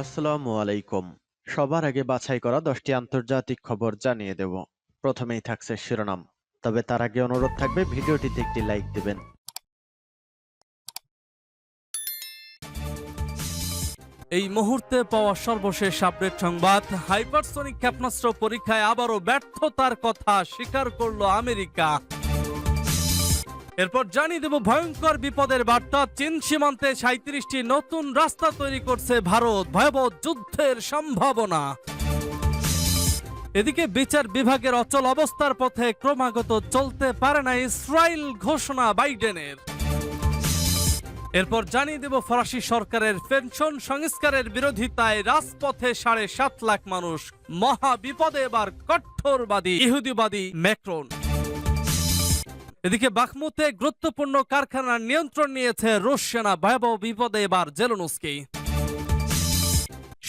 আসসালামু আলাইকুম। সবার আগে বাছাই করা 10টি আন্তর্জাতিক খবর জানিয়ে দেব। প্রথমেই থাকছে শিরোনাম। তবে তার আগে অনুরোধ থাকবে ভিডিওটিতে একটি লাইক দিবেন। এই মুহূর্তে পাওয়া সর্বশেষ আপডেট সংবাদ। হাইপারসনিক ক্ষেপণাস্ত্র পরীক্ষায় আবারও ব্যর্থতার কথা স্বীকার করল আমেরিকা। এরপর জানিয়ে দেব ভয়ঙ্কর বিপদের বার্তা। চীন সীমান্তে 37টি নতুন রাস্তা তৈরি করছে ভারত, ভয়াবহ যুদ্ধের সম্ভাবনা। এদিকে বিচার বিভাগের অচল অবস্থার পথে ক্রমাগত চলতে পারে না ইসরায়েল, ঘোষণা বাইডেনের। এরপর জানিয়ে দেব ফরাসি সরকারের পেনশন সংস্কারের বিরোধিতায় রাজপথে 7.5 লাখ মানুষ, মহা বিপদে এবার কট্টরবাদী ইহুদিবাদী ম্যাক্রন। এদিকে বাখমুতে গুরুত্বপূর্ণ কারখানার নিয়ন্ত্রণ নিয়েছে রুশ সেনা, ভয়াবহ বিপদে এবার জেলেনস্কি।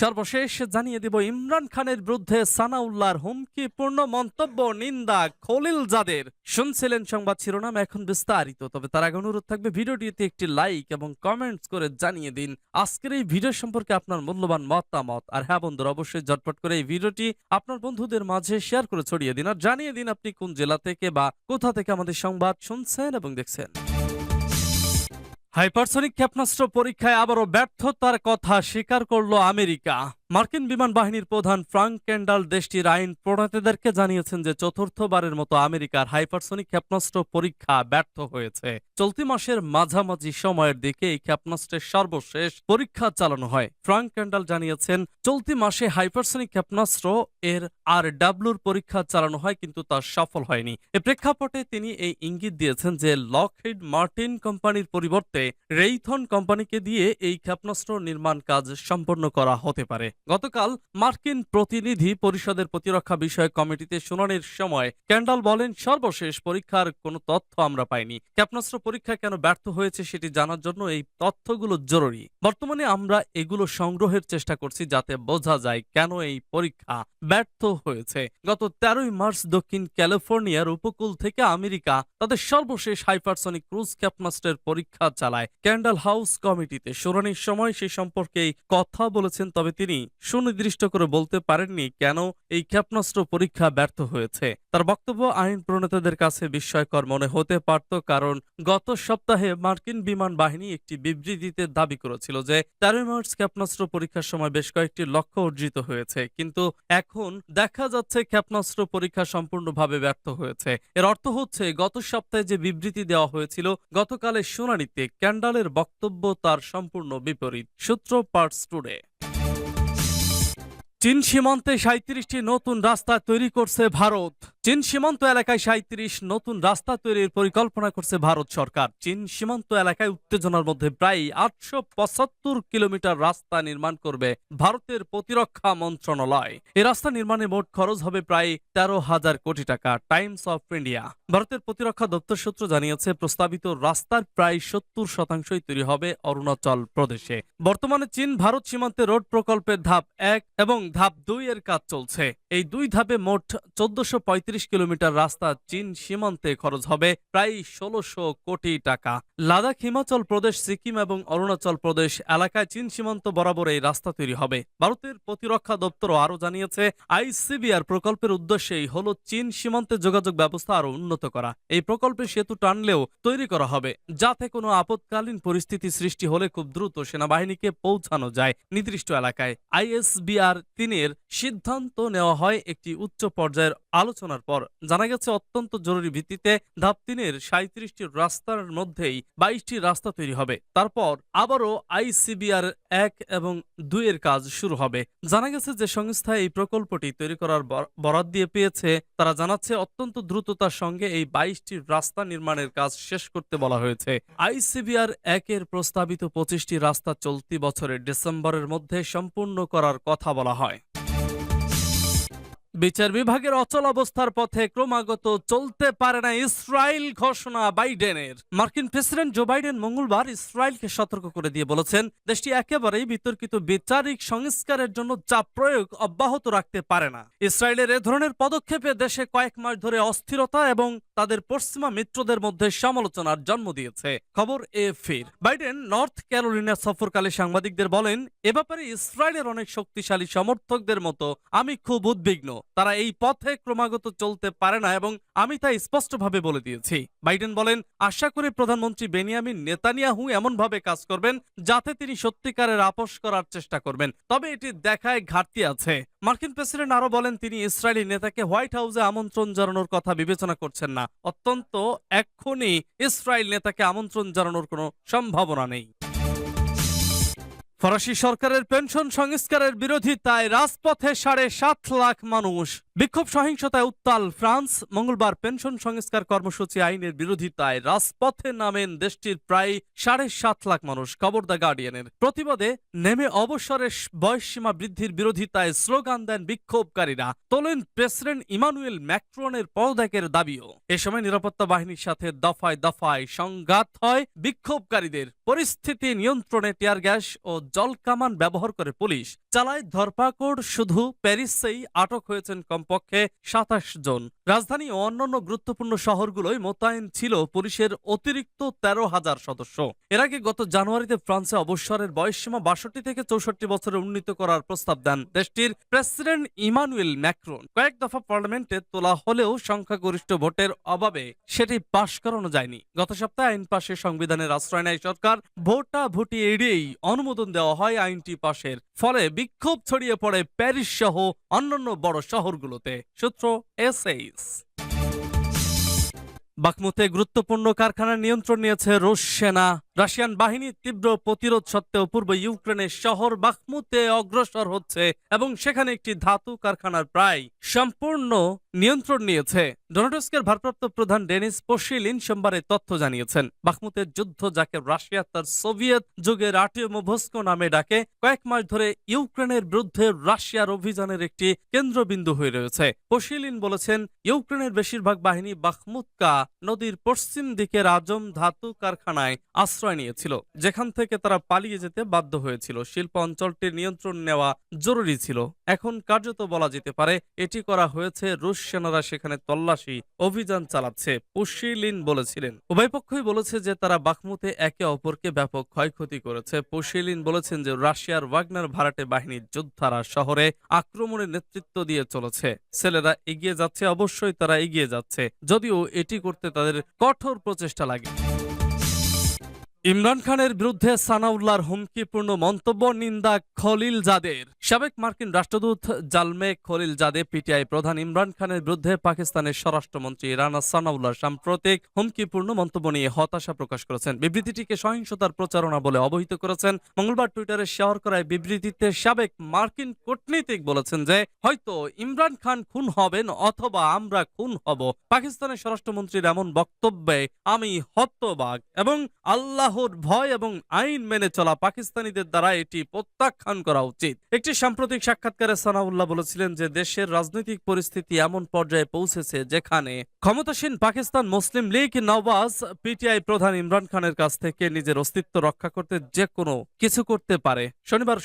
সর্বশেষ জানিয়ে দেব ইমরান খানের বিরুদ্ধে সানাউল্লাহর হুমকিপূর্ণ মন্তব্য, নিন্দা খলিলজাদের। শুনছিলেন সংবাদ শিরোনাম, এখন বিস্তারিত। তবে তার আগে অনুরোধ থাকবে ভিডিওটিতে একটি লাইক এবং কমেন্টস করে জানিয়ে দিন আজকের এই ভিডিও সম্পর্কে আপনার মূল্যবান মতামত। আর হ্যাঁ বন্ধুরা, অবশ্যই ঝটপট করে এই ভিডিওটি আপনার বন্ধুদের মাঝে শেয়ার করে ছড়িয়ে দিন আর জানিয়ে দিন আপনি কোন জেলা থেকে বা কোথা থেকে আমাদের সংবাদ শুনছেন এবং দেখছেন। হাইপারসনিক ক্ষেপণাস্ত্র পরীক্ষায় আবারও ব্যর্থতার কথা স্বীকার করল আমেরিকা। মার্কিন বিমান বাহিনীর প্রধান ফ্রাঙ্ক কেন্ডাল দেশটির আইন প্রণেতাদেরকে জানিয়েছেন যে চতুর্থবারের মতো আমেরিকার হাইপারসনিক ক্ষেপণাস্ত্র পরীক্ষা ব্যর্থ হয়েছে। চলতি মাসের মাঝামাঝি সময়ের দিকে এই ক্ষেপণাস্ত্রের সর্বশেষ পরীক্ষা চালানো হয়। ফ্রাঙ্ক কেন্ডাল জানিয়েছেন চলতি মাসে হাইপারসনিক ক্ষেপণাস্ত্র এর RW'র পরীক্ষা চালানো হয়, কিন্তু তা সফল হয়নি। এ প্রেক্ষাপটে তিনি এই ইঙ্গিত দিয়েছেন যে লকহিড মার্টিন কোম্পানির পরিবর্তে রেইথন কোম্পানিকে দিয়ে এই ক্ষেপণাস্ত্র নির্মাণ কাজ সম্পন্ন করা হতে পারে। গতকাল মার্কিন প্রতিনিধি পরিষদের প্রতিরক্ষা বিষয়ক কমিটিতে শুনানির সময় ক্যান্ডাল বলেন, সর্বশেষ পরীক্ষার কোনো তথ্য আমরা পাইনি। ক্ষেপণাস্ত্র পরীক্ষা কেন ব্যর্থ হয়েছে সেটি জানার জন্য এই তথ্যগুলো জরুরি। বর্তমানে আমরা এগুলো সংগ্রহের চেষ্টা করছি যাতে বোঝা যায় কেন এই পরীক্ষা ব্যর্থ হয়েছে। গত 13 মার্চ দক্ষিণ ক্যালিফোর্নিয়ার উপকূল থেকে আমেরিকা তাদের সর্বশেষ হাইপারসনিক ক্রুজ ক্ষেপণাস্ত্রের পরীক্ষা চালায়। ক্যান্ডাল হাউস কমিটিতে শুনানির সময় সে সম্পর্কে কথা বলেছেন, তবে তিনি সুনির্দিষ্ট করে বলতে পারেননি কেন এই ক্ষেপণাস্ত্র পরীক্ষা ব্যর্থ হয়েছে। তার বক্তব্য আইন প্রণেতাদের কাছে বিস্ময়কর মনে হতে পারত, কারণ গত সপ্তাহে মার্কিন বিমান বাহিনী একটি বিবৃতিতে দাবি করেছিল যে 13 মার্চ ক্ষেপণাস্ত্র পরীক্ষার সময় বেশ কয়েকটি লক্ষ্য অর্জিত হয়েছে, কিন্তু এখন দেখা যাচ্ছে ক্ষেপণাস্ত্র পরীক্ষা সম্পূর্ণভাবে ব্যর্থ হয়েছে। এর অর্থ হচ্ছে গত সপ্তাহে যে বিবৃতি দেওয়া হয়েছিল গতকালের শুনানিতে ক্যান্ডালের বক্তব্য তার সম্পূর্ণ বিপরীত। সূত্র পার্টস টুডে। চীন সীমান্তে 37টি নতুন রাস্তা তৈরি করছে ভারত। চীন সীমান্ত এলাকায় 37 নতুন রাস্তা তৈরির পরিকল্পনা করছে ভারত সরকার। চীন সীমান্ত এলাকায় উত্তেজনার মধ্যে প্রায় 875 কিলোমিটার রাস্তা নির্মাণ করবে ভারতের প্রতিরক্ষা মন্ত্রণালয়। এই রাস্তা নির্মাণে মোট খরচ হবে প্রায় 13,000 কোটি টাকা। Times of India. ভারতের প্রতিরক্ষা দপ্তর সূত্র জানিয়েছে প্রস্তাবিত রাস্তার প্রায় 70% তৈরি হবে অরুণাচল প্রদেশে। বর্তমানে চীন ভারত সীমান্তে রোড প্রকল্পের ধাপ 1 এবং ধাপ 2 এর কাজ চলছে। এই দুই ধাপে মোট 1435 কিলোমিটার রাস্তা চীন সীমান্তে খরচ হবে প্রায় 1600 কোটি টাকা। লাদাখ, হিমাচল প্রদেশ, সিকিম এবং অরুণাচল প্রদেশ এলাকায় চীন সীমান্ত বরাবর এই রাস্তা তৈরি হবে। ভারতের প্রতিরক্ষা দপ্তরও আরো জানিয়েছে ICBR প্রকল্পের উদ্দেশ্যেই হলো চীন সীমান্তে যোগাযোগ ব্যবস্থা আরো উন্নত করা। এই প্রকল্পে সেতু টানলেও তৈরি করা হবে যাতে কোনো আপৎকালীন পরিস্থিতি সৃষ্টি হলে খুব দ্রুত সেনাবাহিনীকে পৌঁছানো যায় নির্দিষ্ট এলাকায়। ICBR 3 এর সিদ্ধান্ত নেওয়া হয় একটি উচ্চ পর্যায়ের আলোচনার পর। জানা গেছে অত্যন্ত জরুরি ভিত্তিতে ধাপ 3 এর 37টি রাস্তার মধ্যেই 22টি রাস্তা তৈরি হবে। তারপর আবারও ICBR 1 এবং 2 এর কাজ শুরু হবে। জানা গেছে যে সংস্থা এই প্রকল্পটি তৈরি করার বরাদ দিয়ে পেয়েছে, তারা জানাচ্ছে অত্যন্ত দ্রুততার সঙ্গে এই 22টি রাস্তা নির্মাণের কাজ শেষ করতে বলা হয়েছে। ICBR 1 এর প্রস্তাবিত 25টি রাস্তা চলতি বছরের ডিসেম্বরের মধ্যে সম্পূর্ণ করার কথা বলা হয়। বিচার বিভাগের অচল অবস্থার পথে ক্রমাগত চলতে পারে না ইসরায়েল, ঘোষণা বাইডেনের। মার্কিন প্রেসিডেন্ট জো বাইডেন মঙ্গলবার ইসরায়েলকে সতর্ক করে দিয়ে বলেছেন দেশটি একেবারেই বিতর্কিত বিচারিক সংস্কারের জন্য চাপ প্রয়োগ অব্যাহত রাখতে পারে না। ইসরায়েলের এ ধরনের পদক্ষেপে দেশে কয়েক মাস ধরে অস্থিরতা এবং তাদের পশ্চিমা মিত্রদের মধ্যে সমালোচনার জন্ম দিয়েছে। খবর এএফপির। বাইডেন নর্থ ক্যারোলিনা সফরকালে সাংবাদিকদের বলেন, এ ব্যাপারে ইসরায়েলের অনেক শক্তিশালী সমর্থকদের মতো আমি খুব উদ্বিগ্ন। তারা এই পথে ক্রমাগত চলতে পারে না এবং আমি তা স্পষ্টভাবে বলে দিয়েছি। বাইডেন বলেন, আশা করি প্রধানমন্ত্রী বেনিয়ামিন নেতানিয়াহু এমনভাবে কাজ করবেন যাতে তিনি সত্যিকারের আপোষ করার চেষ্টা করবেন, তবে এটি দেখায় ঘাটতি আছে। মার্কিন প্রেসিডেন্ট আরো বলেন, তিনি ইসরায়েলি নেতাকে হোয়াইট হাউসে আমন্ত্রণ জানানোর কথা বিবেচনা করছেন না। অত্যন্ত এক্ষুনি ইসরায়েল নেতাকে আমন্ত্রণ জানানোর কোনো সম্ভাবনা নেই। ফরাসি সরকারের পেনশন সংস্কারের বিরোধিতায় রাজপথে 7.5 লাখ মানুষ। বিক্ষোভ সহিংসতায় উত্তাল ফ্রান্স। মঙ্গলবার পেনশন সংস্কার কর্মসূচি আইনের বিরোধিতায় রাজপথে নামেন দেশটির প্রায় 7.5 লাখ মানুষ। খবর দ্য গার্ডিয়ানের। প্রতিবাদে নেমে অবসরের বয়সসীমা বৃদ্ধির বিরোধিতায় স্লোগান দেন বিক্ষোভকারীরা। তোলেন প্রেসিডেন্ট ইমানুয়েল ম্যাক্রনের পদত্যাগের দাবিও। এ সময় নিরাপত্তা বাহিনীর সাথে দফায় দফায় সংঘাত হয় বিক্ষোভকারীদের। পরিস্থিতি নিয়ন্ত্রণে টিয়ার গ্যাস ও জলকামান ব্যবহার করে পুলিশ চালায় ধরপাকড়। শুধু প্যারিসেই আটক হয়েছেন কমপক্ষে 27 জন। রাজধানী ও অন্যান্য গুরুত্বপূর্ণ শহরগুলোয় মোতায়েন ছিল পুলিশের অতিরিক্ত 13,000 সদস্য। এর আগে গত জানুয়ারিতে ফ্রান্সে অবসরের বয়সসীমা 62 থেকে 64 বছরে উন্নীত করার প্রস্তাব দেন দেশটির প্রেসিডেন্ট ইমানুয়েল ম্যাক্রন। কয়েক দফা পার্লামেন্টে তোলা হলেও সংখ্যাগরিষ্ঠ ভোটের অভাবে সেটি পাশ করানো যায়নি। গত সপ্তাহে আইন পাশে সংবিধানের আশ্রয় নেয় সরকার। ভোটাভুটি এড়িয়েই অনুমোদন দেওয়া হয় আইনটি পাশের। ফলে বিক্ষোভ ছড়িয়ে পড়ে প্যারিস সহ অন্যান্য বড় শহরগুলোতে। সূত্র এসএস। বাখমুতে গুরুত্বপূর্ণ কারখানার নিয়ন্ত্রণ নিয়েছে রুশ সেনা। রাশিয়ান বাহিনীর তীব্র প্রতিরোধ সত্ত্বেও পূর্ব ইউক্রেনের শহর বাখমুতে অগ্রসর হচ্ছে এবং সেখানে একটি ধাতু কারখানার প্রায় সম্পূর্ণ নিয়ন্ত্রণ নিয়েছে। ডোনেটস্কের ভারপ্রাপ্ত প্রধান ডেনিস পোশিলিন সোমবার তথ্য জানিয়েছেন। বাখমুতের যুদ্ধ, যাকে রাশিয়া তার সোভিয়েত যুগের আর্টিমোভস্ক নামে ডাকে, কয়েক মাস ধরে ইউক্রেনের বিরুদ্ধে রাশিয়ার অভিযানের একটি কেন্দ্রবিন্দু হয়ে রয়েছে। পোশিলিন বলেছেন, ইউক্রেনের বেশিরভাগ বাহিনী বাখমুতকা নদীর পশ্চিম দিকের আজম ধাতু কারখানায় আশ্রয় নিয়েছিল, যেখান থেকে তারা পালিয়ে যেতে বাধ্য হয়েছিল। শিল্প অঞ্চলটির নিয়ন্ত্রণ নেওয়া জরুরি ছিল। এখন কার্যত বলা যেতে পারে এটি করা হয়েছে। রুশ সেনারা সেখানে তল্লাশি অভিযান চালাচ্ছে, পুশিলিন বলেছিলেন। উভয় পক্ষই বলেছে যে তারা বাখমুতে একে অপরকে ব্যাপক ক্ষয়ক্ষতি করেছে। পুশিলিন বলেছেন যে রাশিয়ার ওয়াগনার ভাড়াটে বাহিনীর যোদ্ধারা শহরে আক্রমণের নেতৃত্ব দিয়ে চলেছে। ছেলেরা এগিয়ে যাচ্ছে, অবশ্যই তারা এগিয়ে যাচ্ছে, যদিও এটি করতে তাদের কঠোর প্রচেষ্টা লাগে। ইমরান খানের বিরুদ্ধে সানাউল্লাহর হুমকিপূর্ণ মন্তব্য, নিন্দা খলিলজাদের। সাবেক মার্কিন রাষ্ট্রদূত জালমে খলিলজাদে পিটিআই প্রধান ইমরান খানের বিরুদ্ধে পাকিস্তানের স্বরাষ্ট্রমন্ত্রী রানা সানাউল্লাহর সাম্প্রতিক হুমকিপূর্ণ মন্তব্য নিয়ে হতাশা প্রকাশ করেছেন। বিবৃতিটিকে সহিংসতার প্রচারণা বলে অবহিত করেছেন। মঙ্গলবার টুইটারে শেয়ার করা বিবৃতিতে সাবেক মার্কিন কূটনীতিক বলেছেন যে হয়তো ইমরান খান খুন হবেন অথবা আমরা খুন হব। পাকিস্তানের স্বরাষ্ট্রমন্ত্রীর এমন বক্তব্যে আমি হতবাক এবং আল্লাহর ভয় এবং আইন মেনে চলা পাকিস্তানিদের দ্বারা এটি প্রত্যাখ্যান করা উচিত। একটি সাম্প্রতিক সাক্ষাৎকারে সানাউল্লাহ বলেছিলেন যে দেশের রাজনৈতিক পরিস্থিতি এমন পর্যায়ে পৌঁছেছে যেখানে ক্ষমতাসীন পাকিস্তান মুসলিম লীগ নওয়াজ পিটিআই প্রধান ইমরান খানের কাছ থেকে নিজের অস্তিত্ব রক্ষা করতে যে কোনো কিছু করতে পারে। শনিবার